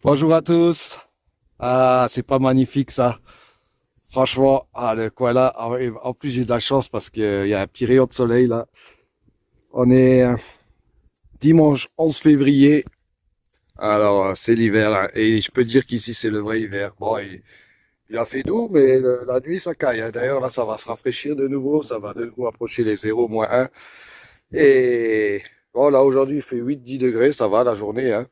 Bonjour à tous. Ah, c'est pas magnifique ça. Franchement, le coin là. En plus, j'ai de la chance parce qu'il y a un petit rayon de soleil là. On est dimanche 11 février. Alors, c'est l'hiver là. Et je peux dire qu'ici, c'est le vrai hiver. Bon, il a fait doux, mais la nuit, ça caille, hein. D'ailleurs, là, ça va se rafraîchir de nouveau. Ça va de nouveau approcher les 0, -1. Et bon, là, aujourd'hui, il fait 8-10 degrés. Ça va la journée, hein.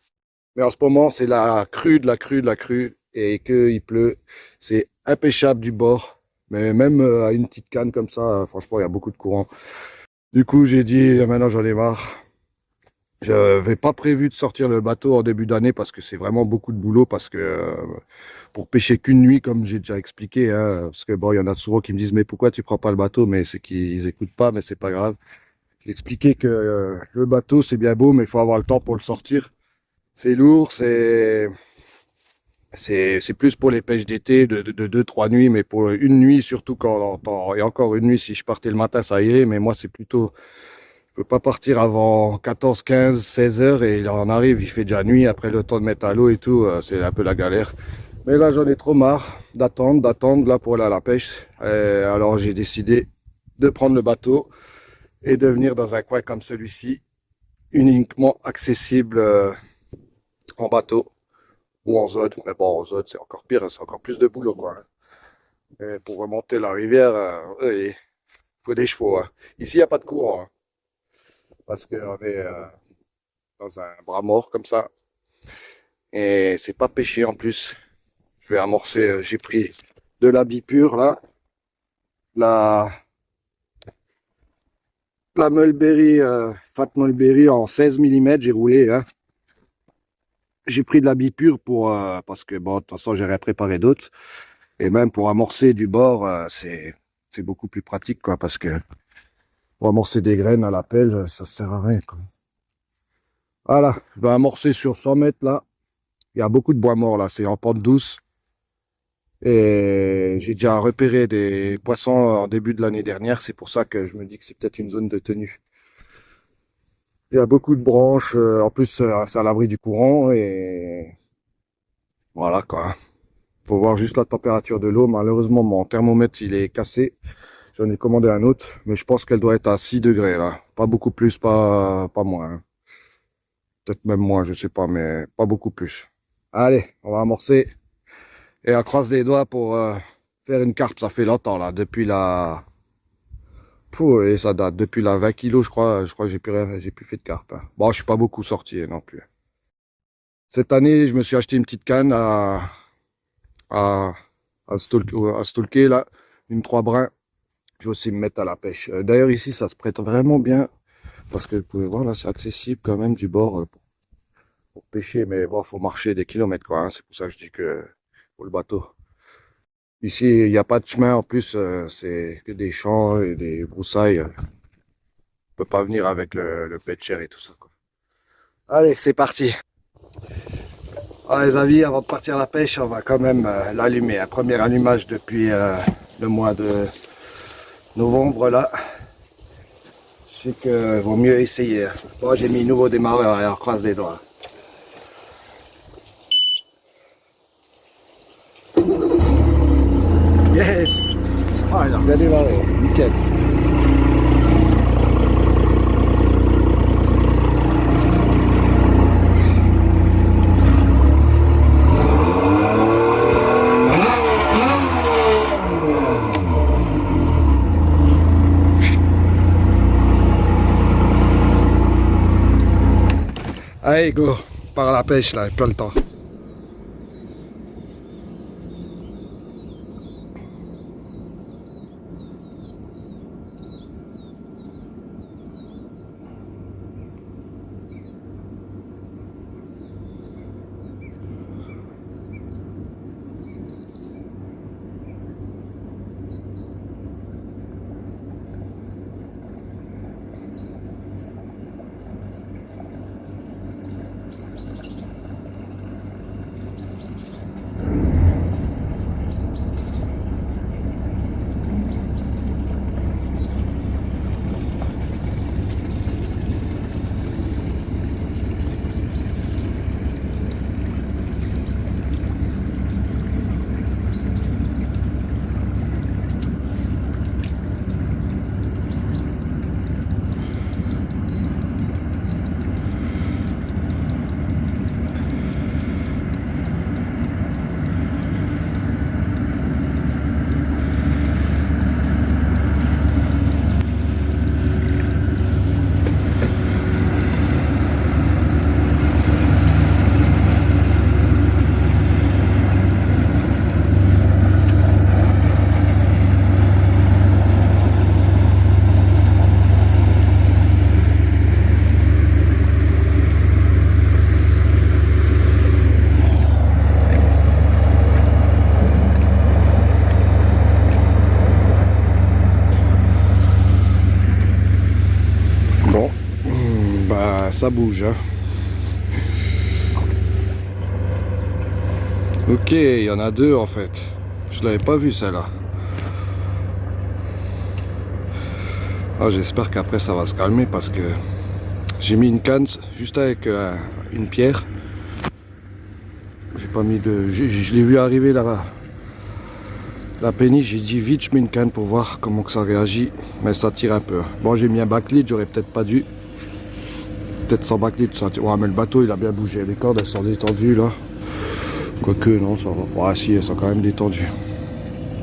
Mais en ce moment, c'est la crue de la crue de la crue et qu'il pleut. C'est impêchable du bord. Mais même à une petite canne comme ça, franchement, il y a beaucoup de courant. Du coup, j'ai dit, maintenant j'en ai marre. Je n'avais pas prévu de sortir le bateau en début d'année parce que c'est vraiment beaucoup de boulot. Parce que pour pêcher qu'une nuit, comme j'ai déjà expliqué, hein, parce que bon, il y en a souvent qui me disent, mais pourquoi tu prends pas le bateau? Mais c'est qu'ils écoutent pas, mais c'est pas grave. J'ai expliqué que le bateau, c'est bien beau, mais il faut avoir le temps pour le sortir. C'est lourd, c'est plus pour les pêches d'été de 2, 3 nuits, mais pour une nuit, surtout et encore une nuit, si je partais le matin, ça irait, mais moi, c'est plutôt, je peux pas partir avant 14, 15, 16 heures, et il en arrive, il fait déjà nuit, après le temps de mettre à l'eau et tout, c'est un peu la galère. Mais là, j'en ai trop marre d'attendre, là, pour aller à la pêche. Alors, j'ai décidé de prendre le bateau et de venir dans un coin comme celui-ci, uniquement accessible en bateau ou en zone. Mais bon, en zone, c'est encore pire, hein, c'est encore plus de boulot, quoi. Et pour remonter la rivière, il faut des chevaux, hein. Ici, il n'y a pas de courant, hein, parce qu'on est dans un bras mort comme ça. Et c'est pas pêché en plus. Je vais amorcer, j'ai pris de la bipure là, la, la Mulberry, Fat Mulberry en 16 mm, j'ai roulé, hein. J'ai pris de la bipure parce que bon, de toute façon, j'aurais préparé d'autres. Et même pour amorcer du bord, c'est beaucoup plus pratique, quoi, parce que pour amorcer des graines à la pelle, ça sert à rien, quoi. Voilà, je vais amorcer sur 100 mètres là. Il y a beaucoup de bois mort là, c'est en pente douce. Et j'ai déjà repéré des poissons en début de l'année dernière, c'est pour ça que je me dis que c'est peut-être une zone de tenue. Il y a beaucoup de branches, en plus c'est à l'abri du courant et voilà quoi. Faut voir juste la température de l'eau. Malheureusement, mon thermomètre il est cassé. J'en ai commandé un autre, mais je pense qu'elle doit être à 6 degrés là. Pas beaucoup plus, pas moins, hein. Peut-être même moins, je sais pas, mais pas beaucoup plus. Allez, on va amorcer. Et on croise les doigts pour faire une carpe. Ça fait longtemps là, depuis la. Pouh, et ça date depuis la 20 kilos, je crois. Je crois que j'ai plus fait de carpe, hein. Bon, je suis pas beaucoup sorti non plus. Cette année, je me suis acheté une petite canne à, à stalker là, une 3 brins. Je vais aussi me mettre à la pêche. D'ailleurs, ici, ça se prête vraiment bien parce que vous pouvez voir là, c'est accessible quand même du bord pour pêcher, mais bon, faut marcher des kilomètres quoi, hein. C'est pour ça que je dis que pour le bateau. Ici, il n'y a pas de chemin en plus, c'est que des champs et des broussailles. On peut pas venir avec le pêcheur et tout ça, quoi. Allez, c'est parti. Ah, les amis, avant de partir à la pêche, on va quand même l'allumer. Un premier allumage depuis le mois de novembre là. Je sais que vaut mieux essayer. Bon, j'ai mis nouveau démarreur et on croise les doigts. Yes! Ah, il a bien démarré, nickel. Allez, go, par la pêche là, pas le temps. ça bouge, hein. Ok, il y en a deux en fait. Je l'avais pas vu celle-là. Ah, j'espère qu'après ça va se calmer parce que j'ai mis une canne juste avec une pierre. J'ai pas mis de... Je l'ai vu arriver là-bas. La péniche, j'ai dit vite je mets une canne pour voir comment que ça réagit. Mais ça tire un peu. Bon, j'ai mis un backlead, j'aurais peut-être pas dû. Peut-être sans backlead ça tire. Ouais, mais le bateau il a bien bougé. Les cordes elles sont détendues là. Quoique non, ça va. Ouais, si, elles sont quand même détendues.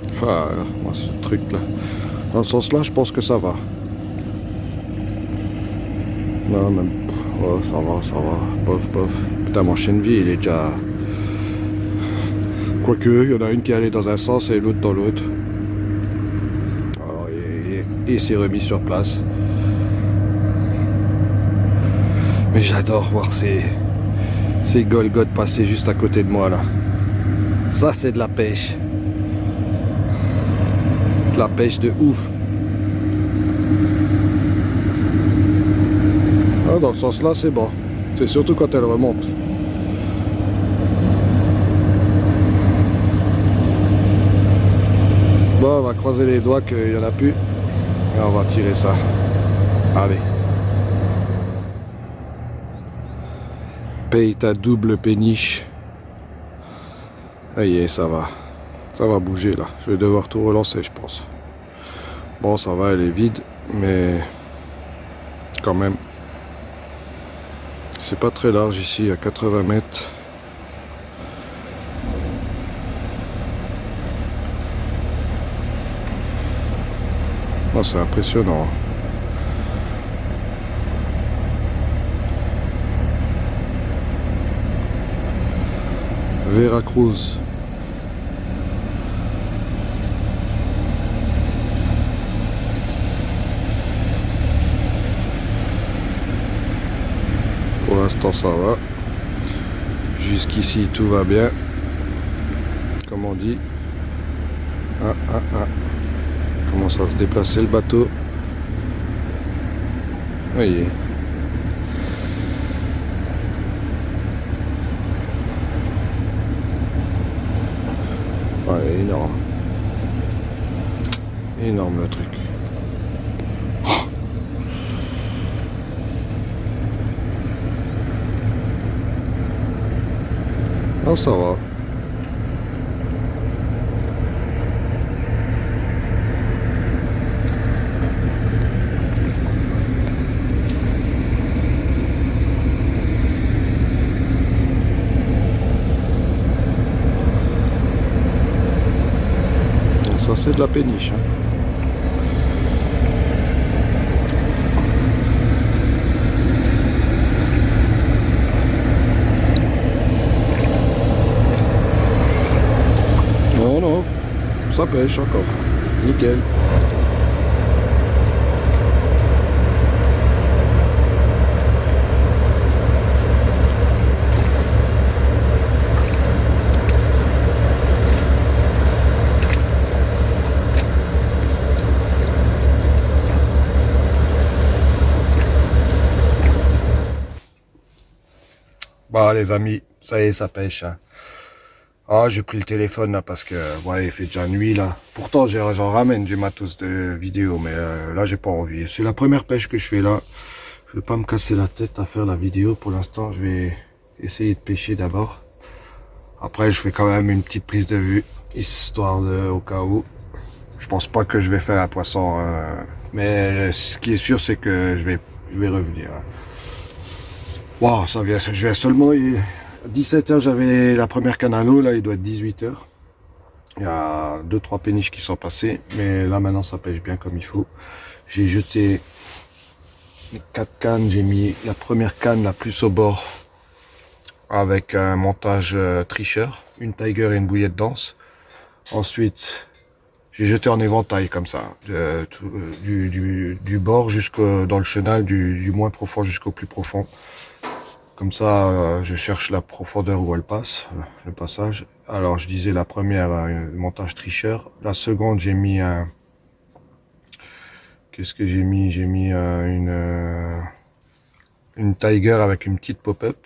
Enfin, moi, ce truc là. Dans ce sens là, je pense que ça va. Non, même. Ouais, ça va. Bof, bof. Putain, mon chien de vie, il est déjà. Quoique, il y en a une qui allait dans un sens et l'autre dans l'autre. Alors, il s'est remis sur place. Mais j'adore voir ces Golgoth passer juste à côté de moi là. Ça, c'est de la pêche. De la pêche de ouf. Ah, dans ce sens là, c'est bon. C'est surtout quand elle remonte. Bon, on va croiser les doigts qu'il n'y en a plus. Et on va tirer ça. Allez. Paye ta double péniche. Aïe, ça va. Ça va bouger là. Je vais devoir tout relancer, je pense. Bon, ça va, elle est vide. Mais quand même. C'est pas très large ici, à 80 mètres. Oh, c'est impressionnant. Veracruz. Pour l'instant ça va. Jusqu'ici tout va bien. Comme on dit. Commence à se déplacer le bateau. Voyez. Ouais, énorme. Énorme le truc. Oh. Non, ça va. Ça c'est de la péniche. Hein. Non, ça pêche encore. Nickel. Bah les amis, ça y est, ça pêche. Hein. Ah, j'ai pris le téléphone là parce que ouais, il fait déjà nuit là. Pourtant, j'en ramène du matos de vidéo, mais là, j'ai pas envie. C'est la première pêche que je fais là. Je vais pas me casser la tête à faire la vidéo pour l'instant. Je vais essayer de pêcher d'abord. Après, je fais quand même une petite prise de vue, histoire de au cas où. Je pense pas que je vais faire un poisson, mais ce qui est sûr, c'est que je vais revenir. Wow, ça vient, je viens seulement. 17h, j'avais la première canne à l'eau, là, il doit être 18h. Il y a 2-3 péniches qui sont passées, mais là, maintenant, ça pêche bien comme il faut. J'ai jeté 4 cannes, j'ai mis la première canne la plus au bord avec un montage tricheur, une tiger et une bouillette dense. Ensuite, j'ai jeté en éventail comme ça, du bord jusqu'au dans le chenal, du moins profond jusqu'au plus profond. Comme ça, je cherche la profondeur où elle passe, le passage. Alors, je disais la première, montage tricheur. La seconde, j'ai mis un... Qu'est-ce que j'ai mis? J'ai mis une une Tiger avec une petite pop-up.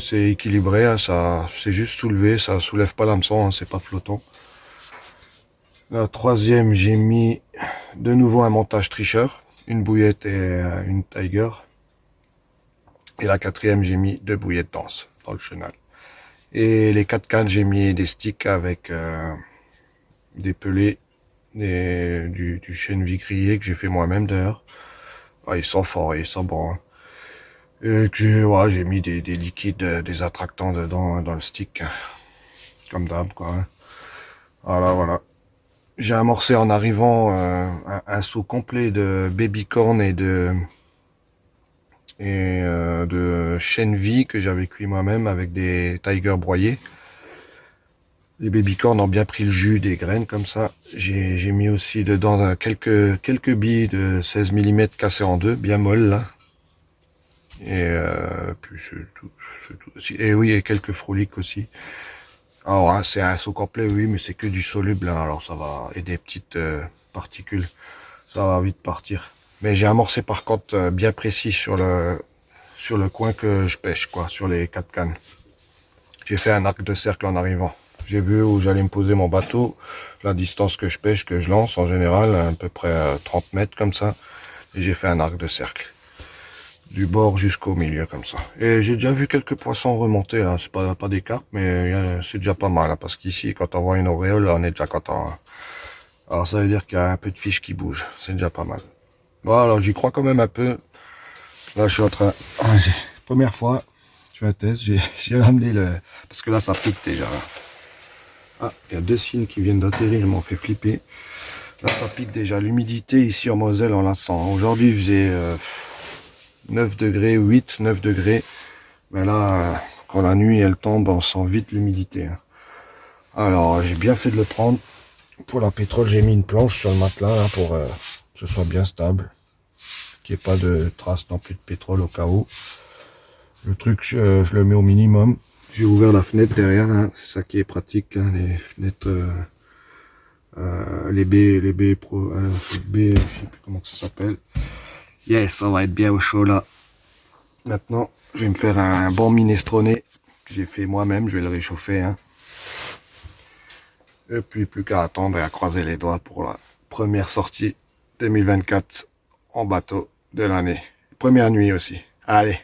C'est équilibré, hein, ça, c'est juste soulevé, ça soulève pas l'hameçon, hein, c'est pas flottant. La troisième, j'ai mis de nouveau un montage tricheur, une bouillette et une Tiger. Et la quatrième, j'ai mis 2 bouillettes denses dans le chenal. Et les 4 cannes, j'ai mis des sticks avec des pelés, du chêne vie grillé que j'ai fait moi-même d'ailleurs. Ah, ils sont forts, ils sont bons. Hein. Et que j'ai mis des liquides, des attractants dedans dans le stick, comme d'hab quoi. Hein. Voilà. J'ai amorcé en arrivant un seau complet de baby corn et de chêne vie que j'avais cuit moi-même avec des Tiger broyés. Les baby corn ont bien pris le jus des graines comme ça. J'ai mis aussi dedans quelques billes de 16 mm cassées en deux, bien molles là. Et puis c'est tout aussi. Et oui, et quelques froliques aussi. Alors hein, c'est un seau complet, oui, mais c'est que du soluble, hein, alors ça va, et des petites particules, ça va vite partir. Mais j'ai amorcé par contre bien précis sur le coin que je pêche, quoi, sur les 4 cannes. J'ai fait un arc de cercle en arrivant. J'ai vu où j'allais me poser mon bateau, la distance que je pêche, que je lance en général, à peu près 30 mètres comme ça. Et j'ai fait un arc de cercle. Du bord jusqu'au milieu comme ça. Et j'ai déjà vu quelques poissons remonter, là. C'est pas des carpes, mais c'est déjà pas mal, hein, parce qu'ici, quand on voit une auréole, on est déjà content. Hein. Alors ça veut dire qu'il y a un peu de fiches qui bougent. C'est déjà pas mal. Voilà, j'y crois quand même un peu. Là, je suis en train... Première fois, je fais un test, j'ai ramené le... Parce que là, ça pique déjà. Ah, il y a 2 cygnes qui viennent d'atterrir, ils m'ont fait flipper. Là, ça pique déjà. L'humidité ici en Moselle, on la sent. Aujourd'hui, il faisait 9 degrés, 8, 9 degrés. Mais là, quand la nuit, elle tombe, on sent vite l'humidité. Hein. Alors, j'ai bien fait de le prendre. Pour la pétrole, j'ai mis une planche sur le matelas là, pour que ce soit bien stable. Qu'il n'y ait pas de traces non plus de pétrole au cas où. Le truc, je le mets au minimum. J'ai ouvert la fenêtre derrière, hein. C'est ça qui est pratique, hein, les fenêtres, les baies pro, je sais plus comment ça s'appelle. Yes, ça va être bien au chaud là. Maintenant, je vais me faire un bon minestrone que j'ai fait moi-même, je vais le réchauffer. Hein. Et puis plus qu'à attendre et à croiser les doigts pour la première sortie 2024 en bateau de l'année. Première nuit aussi. Allez.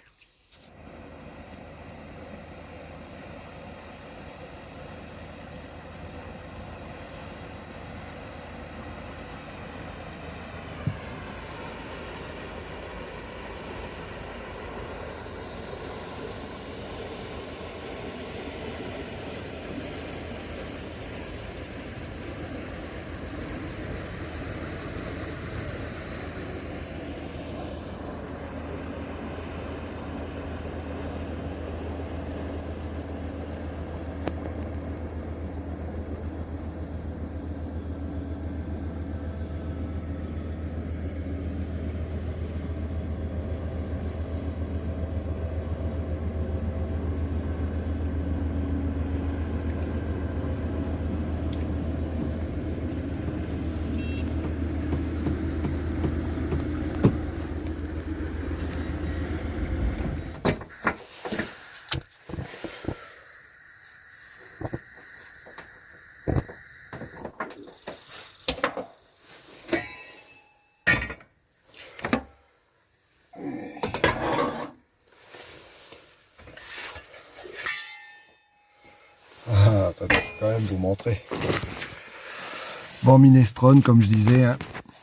Ah, attendez, je vais quand même vous montrer. Bon minestrone, comme je disais, hein,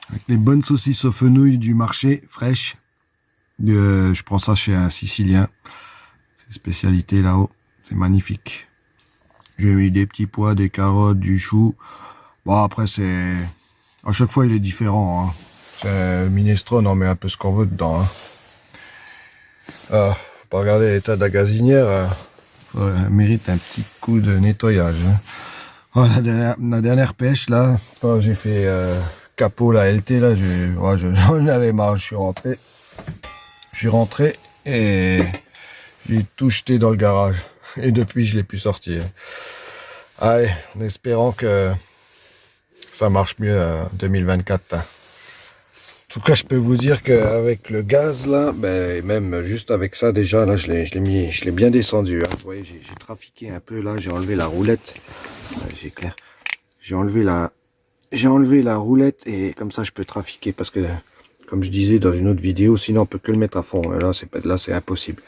avec les bonnes saucisses aux fenouil du marché, fraîches. Je prends ça chez un Sicilien. C'est spécialité là-haut. C'est magnifique. J'ai mis des petits pois, des carottes, du chou. Bon, après, c'est... À chaque fois, il est différent. Hein. C'est minestrone, on met un peu ce qu'on veut dedans. Hein. Ah, faut pas regarder l'état de la gazinière. Elle mérite un petit coup de nettoyage. Hein. Oh, la dernière pêche, là, quand j'ai fait capot, la LT, là, j'en avais marre. Je suis rentré et j'ai tout jeté dans le garage. Et depuis, je l'ai pu sortir. Allez, en espérant que ça marche mieux 2024. Hein. tout cas, je peux vous dire qu'avec le gaz là, ben, même juste avec ça déjà, là, je l'ai bien descendu. Hein. Vous voyez, j'ai trafiqué un peu là, j'ai enlevé la roulette. J'ai clair. J'ai enlevé la roulette et comme ça je peux trafiquer parce que, comme je disais dans une autre vidéo, sinon on peut que le mettre à fond. Là, c'est impossible.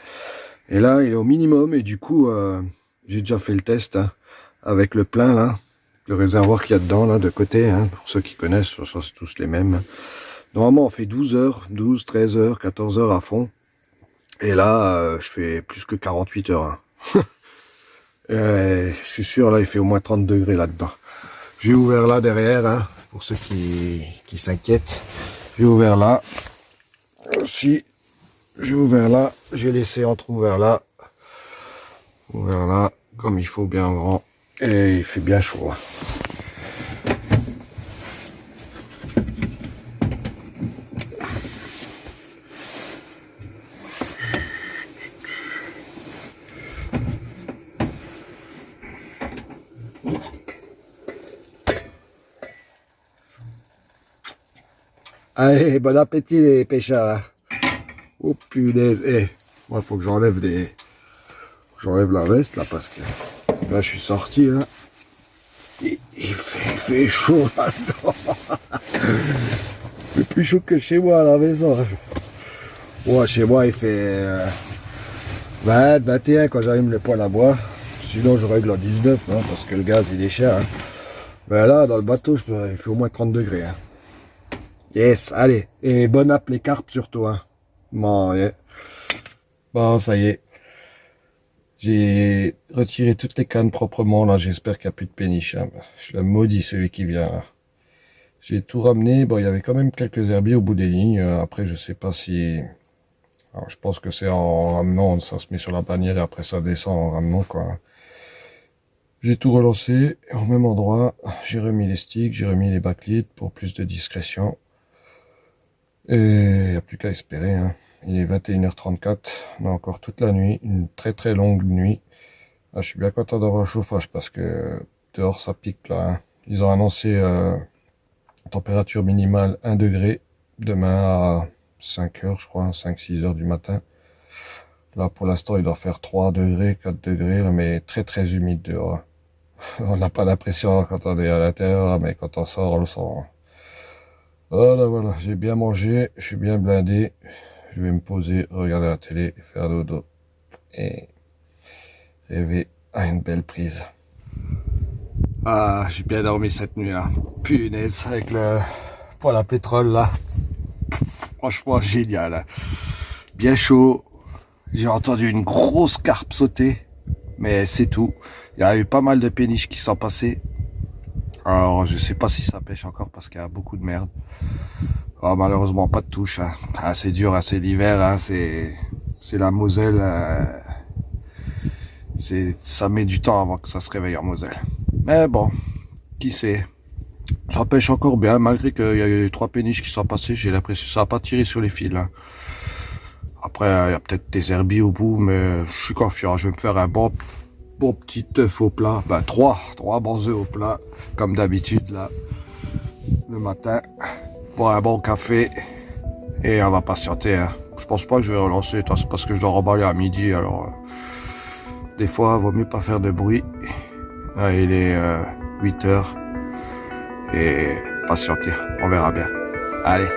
Et là, il est au minimum et du coup, j'ai déjà fait le test hein, avec le plein là, le réservoir qu'il y a dedans là de côté. Hein, pour ceux qui connaissent, c'est tous les mêmes. Normalement, on fait 12 heures, 12, 13 heures, 14 heures à fond. Et là, je fais plus que 48 heures. Hein. Je suis sûr, là, il fait au moins 30 degrés là-dedans. J'ai ouvert là derrière, hein, pour ceux qui s'inquiètent. J'ai ouvert là. Aussi, j'ai ouvert là. J'ai laissé entrouvert là. Ouvert là, comme il faut bien grand. Et il fait bien chaud. Hein. Allez, bon appétit les pêcheurs. Hein. Oh punaise. Eh, moi faut que j'enlève la veste là parce que là je suis sorti là. Il fait chaud là-dedans. C'est plus chaud que chez moi à la maison. Ouais, chez moi il fait 20, 21 quand j'allume le poêle à bois. Sinon je règle à 19 hein, parce que le gaz il est cher. Hein. Ben là dans le bateau il fait au moins 30 degrés. Hein. Yes, allez. Et bonne app les carpes surtout. Hein. Bon, yeah. Bon, ça y est. J'ai retiré toutes les cannes proprement. Là, j'espère qu'il n'y a plus de péniche. Hein. Je le maudis celui qui vient. Là. J'ai tout ramené. Bon, il y avait quand même quelques herbiers au bout des lignes. Après, je sais pas si... Alors, je pense que c'est en ramenant. Ça se met sur la bannière et après ça descend en ramenant, quoi. J'ai tout relancé. Au même endroit, j'ai remis les sticks. J'ai remis les backlids pour plus de discrétion. Et il n'y a plus qu'à espérer. Hein. Il est 21h34. On a encore toute la nuit. Une très très longue nuit. Ah, je suis bien content d'avoir le chauffage parce que dehors ça pique là. Hein. Ils ont annoncé température minimale 1 degré. Demain à 5 heures je crois. 5-6 heures du matin. Là pour l'instant il doit faire 3 degrés, 4 degrés. Là, mais très très humide dehors. On n'a pas l'impression quand on est à l'intérieur. Là, mais quand on sort on le sent. Hein. Voilà, j'ai bien mangé, je suis bien blindé. Je vais me poser, regarder la télé, faire dodo et rêver à une belle prise. Ah, j'ai bien dormi cette nuit là. Punaise, avec le poêle à pétrole là. Franchement génial. Bien chaud. J'ai entendu une grosse carpe sauter, mais c'est tout. Il y a eu pas mal de péniches qui sont passées. Alors, je sais pas si ça pêche encore parce qu'il y a beaucoup de merde. Oh, malheureusement, pas de touche. Hein. Ah, c'est dur, hein, c'est l'hiver. Hein, c'est la Moselle. Ça met du temps avant que ça se réveille en Moselle. Mais bon, qui sait. Ça pêche encore bien, malgré qu'il y a eu 3 péniches qui sont passées. J'ai l'impression que ça n'a pas tiré sur les fils. Hein. Après, il y a peut-être des herbiers au bout, mais je suis confiant. Je vais me faire un bon petit œuf au plat. Ben, 3 bons œufs au plat, comme d'habitude, là, le matin. Pour un bon café. Et on va patienter. Hein. Je pense pas que je vais relancer. C'est parce que je dois remballer à midi. Alors, des fois, il vaut mieux pas faire de bruit. Là, il est 8 heures. Et patienter. On verra bien. Allez.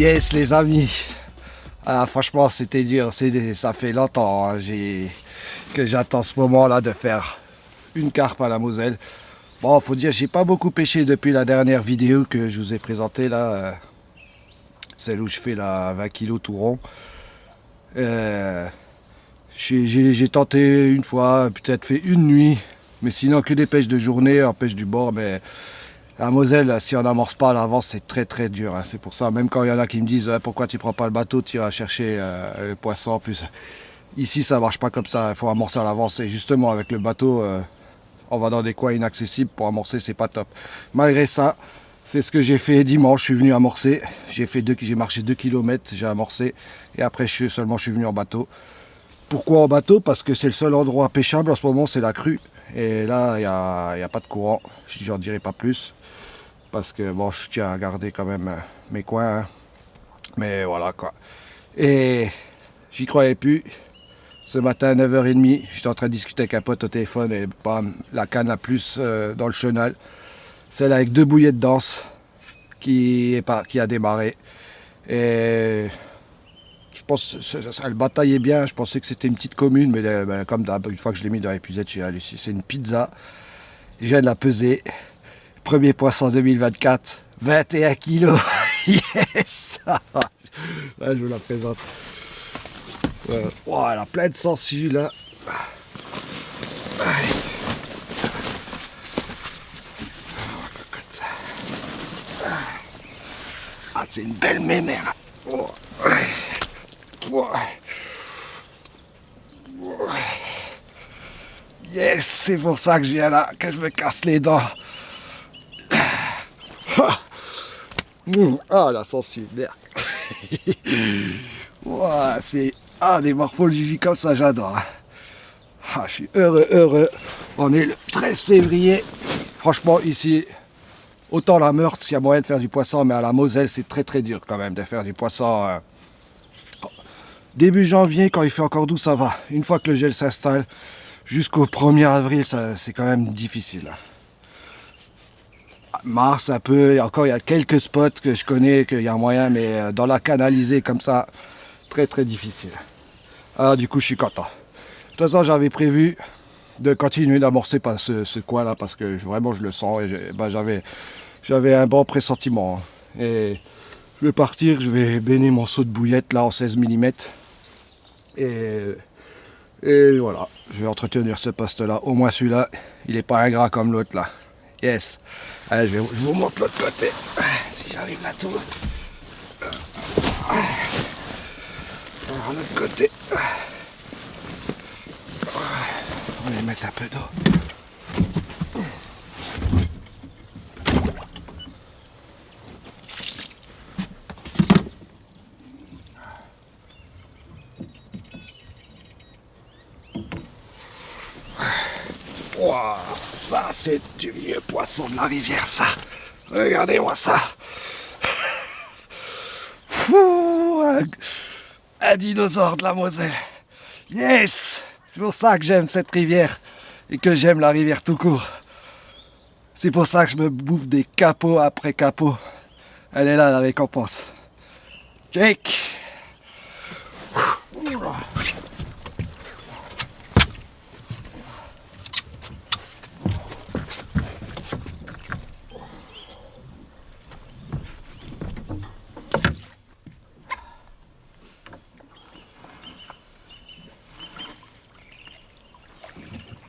Yes les amis, ah, franchement c'était dur, ça fait longtemps hein, que j'attends ce moment là de faire une carpe à la Moselle. Bon, faut dire j'ai pas beaucoup pêché depuis la dernière vidéo que je vous ai présentée là, celle où je fais la 20 kg tout rond. J'ai tenté une fois, peut-être fait une nuit, mais sinon que des pêches de journée, en pêche du bord, mais à Moselle, si on n'amorce pas à l'avance, c'est très très dur. Hein. C'est pour ça, même quand il y en a qui me disent pourquoi tu prends pas le bateau, tu iras chercher le poisson. En plus, ici ça marche pas comme ça, il faut amorcer à l'avance. Et justement, avec le bateau, on va dans des coins inaccessibles pour amorcer, c'est pas top. Malgré ça, c'est ce que j'ai fait dimanche. Je suis venu amorcer, j'ai marché 2 km, j'ai amorcé, et après je suis venu en bateau. Pourquoi en bateau? Parce que c'est le seul endroit pêchable en ce moment, c'est la crue. Et là, il n'y a pas de courant, j'en dirai pas plus. Parce que bon, je tiens à garder quand même mes coins. Hein. Mais voilà quoi. Et j'y croyais plus. Ce matin à 9h30, j'étais en train de discuter avec un pote au téléphone et bam, la canne la plus dans le chenal. Celle avec 2 bouillettes denses qui a démarré. Et je pense que elle bataillait bien. Je pensais que c'était une petite commune, mais comme d'hab, une fois que je l'ai mis dans l'épuisette, j'ai halluciné. C'est une pizza. Je viens de la peser. Premier poisson 2024, 21 kilos. Yes. Là, je vous la présente. Wow, elle a plein de sangsues là. Ah, c'est une belle mémère. Yes, c'est pour ça que je viens là, que je me casse les dents. Ah, la sangsue, merde. Wow, c'est des morphologies comme ça, j'adore. Ah, je suis heureux. On est le 13 février. Franchement, ici, autant la Meurthe, il y a moyen de faire du poisson, mais à la Moselle, c'est très très dur quand même de faire du poisson. Début janvier, quand il fait encore doux, ça va. Une fois que le gel s'installe, jusqu'au 1er avril, c'est quand même difficile. Mars un peu, et encore il y a quelques spots que je connais, qu'il y a moyen, mais dans la canalisée comme ça, très très difficile. Alors du coup je suis content. De toute façon j'avais prévu de continuer d'amorcer par ce coin là parce que vraiment je le sens et j'avais un bon pressentiment. Et je vais partir, je vais baigner mon seau de bouillette là en 16 mm. Et voilà, je vais entretenir ce poste là. Au moins celui-là, il n'est pas ingrat comme l'autre là. Yes. Allez, je vous montre l'autre côté. Si j'arrive là tout. Alors, l'autre côté. On va y mettre un peu d'eau. Wow, ça c'est du vieux poisson de la rivière ça. Regardez-moi ça. Un dinosaure de la Moselle. Yes. C'est pour ça que j'aime cette rivière et que j'aime la rivière tout court. C'est pour ça que je me bouffe des capots après capots. Elle est là la récompense. Check.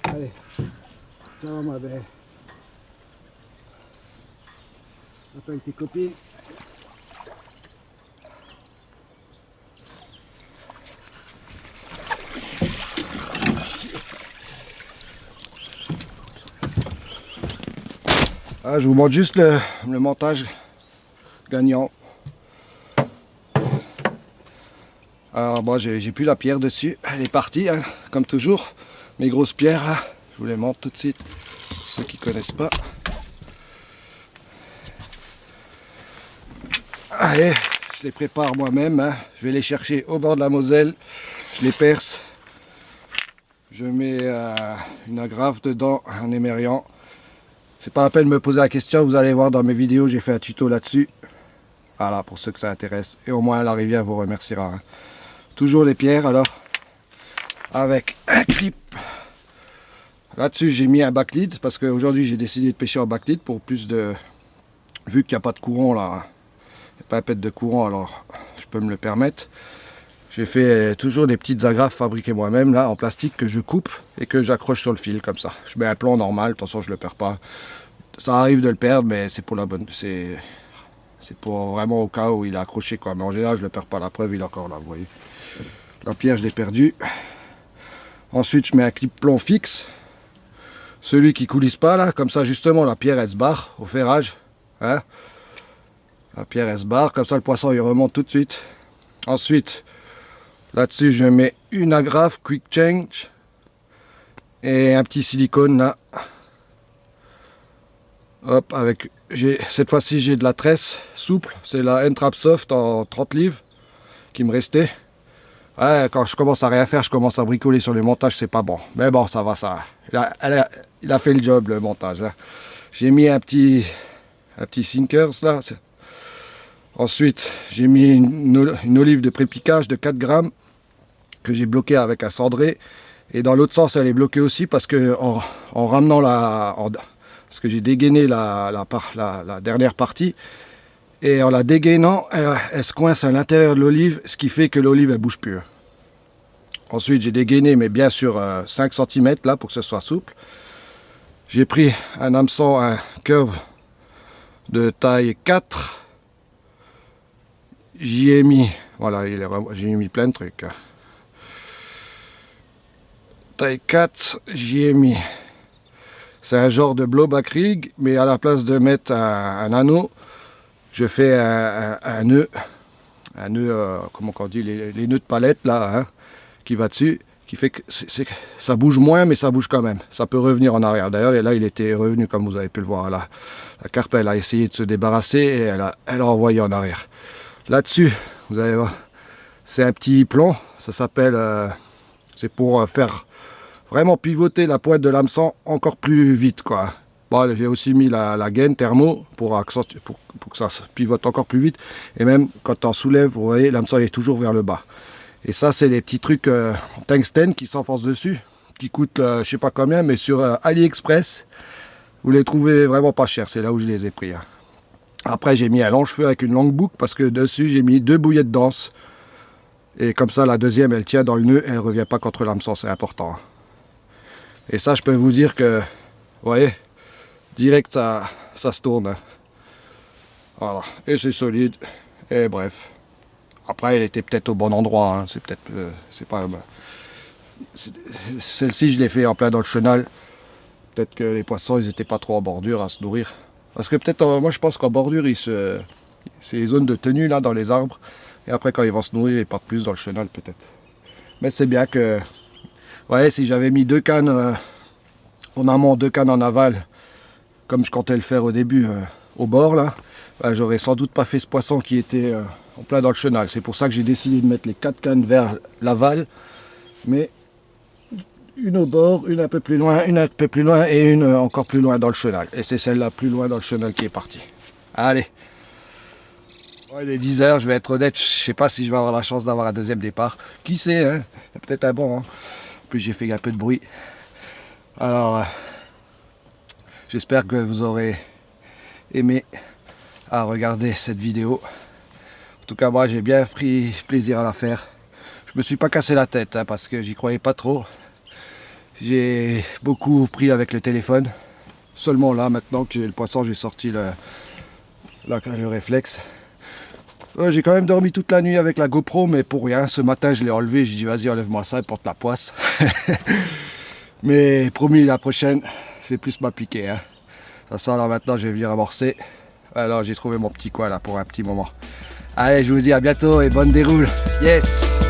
Allez, ciao ma belle. Appelle tes copines. Ah, je vous montre juste le montage gagnant. Alors bon, j'ai plus la pierre dessus, elle est partie, hein, comme toujours. Mes grosses pierres là, je vous les montre tout de suite, pour ceux qui connaissent pas. Allez, je les prépare moi-même, hein. Je vais les chercher au bord de la Moselle, je les perce, je mets une agrafe dedans, un émerian. C'est pas la peine de me poser la question, vous allez voir dans mes vidéos, j'ai fait un tuto là-dessus. Voilà, pour ceux que ça intéresse. Et au moins la rivière vous remerciera. Hein. Toujours les pierres alors, avec un clip. Là-dessus j'ai mis un backlead, parce qu'aujourd'hui j'ai décidé de pêcher en backlead pour plus de... Vu qu'il n'y a pas de courant là, il n'y a pas un pet de courant, alors je peux me le permettre. J'ai fait toujours des petites agrafes fabriquées moi-même là, en plastique, que je coupe et que j'accroche sur le fil comme ça. Je mets un plan normal, de toute façon je le perds pas. Ça arrive de le perdre, mais c'est pour la bonne... C'est pour vraiment au cas où il est accroché quoi. Mais en général je le perds pas, la preuve il est encore là, vous voyez. La pierre je l'ai perdue. Ensuite je mets un clip plomb fixe. Celui qui coulisse pas là, comme ça justement la pierre elle se barre au ferrage. Hein, la pierre elle se barre, comme ça le poisson il remonte tout de suite. Ensuite, là-dessus je mets une agrafe quick change et un petit silicone là. Hop, avec cette fois-ci j'ai de la tresse souple, c'est la N-Trap Soft en 30 livres qui me restait. Ouais, quand je commence à rien faire, je commence à bricoler sur les montages, c'est pas bon. Mais bon, ça va, ça. Il a fait le job le montage. Hein. J'ai mis un petit sinkers là. Ensuite, j'ai mis une olive de pré-piquage de 4 grammes que j'ai bloqué avec un cendré. Et dans l'autre sens, elle est bloquée aussi parce que en ramenant parce que j'ai dégainé la dernière partie. Et en la dégainant, elle se coince à l'intérieur de l'olive, ce qui fait que l'olive elle bouge plus. Ensuite, j'ai dégainé, mais bien sûr 5 cm là pour que ce soit souple. J'ai pris un hameçon, un curve de taille 4. J'y ai mis, voilà, j'ai mis plein de trucs. Taille 4, j'y ai mis. C'est un genre de blowback rig, mais à la place de mettre un anneau, je fais un nœud, comment on dit, les nœuds de palette là, hein, qui va dessus, qui fait que ça bouge moins, mais ça bouge quand même. Ça peut revenir en arrière. D'ailleurs, et là, il était revenu, comme vous avez pu le voir. Là. La carpe, elle a essayé de se débarrasser et elle a envoyé en arrière. Là-dessus, vous allez voir, c'est un petit plomb. Ça s'appelle, c'est pour faire vraiment pivoter la pointe de l'hameçon encore plus vite, quoi. Bon, j'ai aussi mis la gaine thermo pour que ça se pivote encore plus vite. Et même quand on soulève, vous voyez, l'hameçon est toujours vers le bas. Et ça, c'est les petits trucs en tungstène qui s'enfoncent dessus, qui coûtent je sais pas combien, mais sur AliExpress, vous les trouvez vraiment pas chers. C'est là où je les ai pris. Hein. Après, j'ai mis un longe-feu avec une longue boucle parce que dessus, j'ai mis 2 bouillettes d'anse. Et comme ça, la deuxième, elle tient dans le nœud, elle ne revient pas contre l'hameçon, c'est important. Hein. Et ça, je peux vous dire que, vous voyez, direct, ça se tourne. Hein. Voilà. Et c'est solide. Et bref. Après, elle était peut-être au bon endroit. Hein. C'est peut-être, c'est pas. Celle-ci, je l'ai fait en plein dans le chenal. Peut-être que les poissons, ils n'étaient pas trop en bordure à se nourrir. Parce que peut-être, moi, je pense qu'en bordure, c'est les zones de tenue là dans les arbres. Et après, quand ils vont se nourrir, ils partent plus dans le chenal peut-être. Mais c'est bien que, ouais, si j'avais mis 2 cannes en amont, 2 cannes en aval, comme je comptais le faire au début au bord là, bah, j'aurais sans doute pas fait ce poisson qui était en plein dans le chenal. C'est pour ça que j'ai décidé de mettre les 4 cannes vers l'aval, mais une au bord, une un peu plus loin, une un peu plus loin et une encore plus loin dans le chenal. Et c'est celle-là plus loin dans le chenal qui est partie. Allez. Ouais, il est 10 h, je vais être honnête, je sais pas si je vais avoir la chance d'avoir un deuxième départ. Qui sait, hein, peut-être un bon. Hein. En plus, j'ai fait un peu de bruit. Alors, j'espère que vous aurez aimé à regarder cette vidéo. En tout cas, moi, j'ai bien pris plaisir à la faire. Je me suis pas cassé la tête, hein, parce que j'y croyais pas trop. J'ai beaucoup pris avec le téléphone. Seulement là, maintenant que j'ai le poisson, j'ai sorti le réflexe. J'ai quand même dormi toute la nuit avec la GoPro, mais pour rien. Ce matin, je l'ai enlevé. J'ai dit, vas-y, enlève-moi ça et porte la poisse. Mais promis, la prochaine, je vais plus m'appliquer. Hein. Ça sent là maintenant, je vais venir amorcer. Alors, j'ai trouvé mon petit coin là pour un petit moment. Allez, je vous dis à bientôt et bonne déroule. Yes!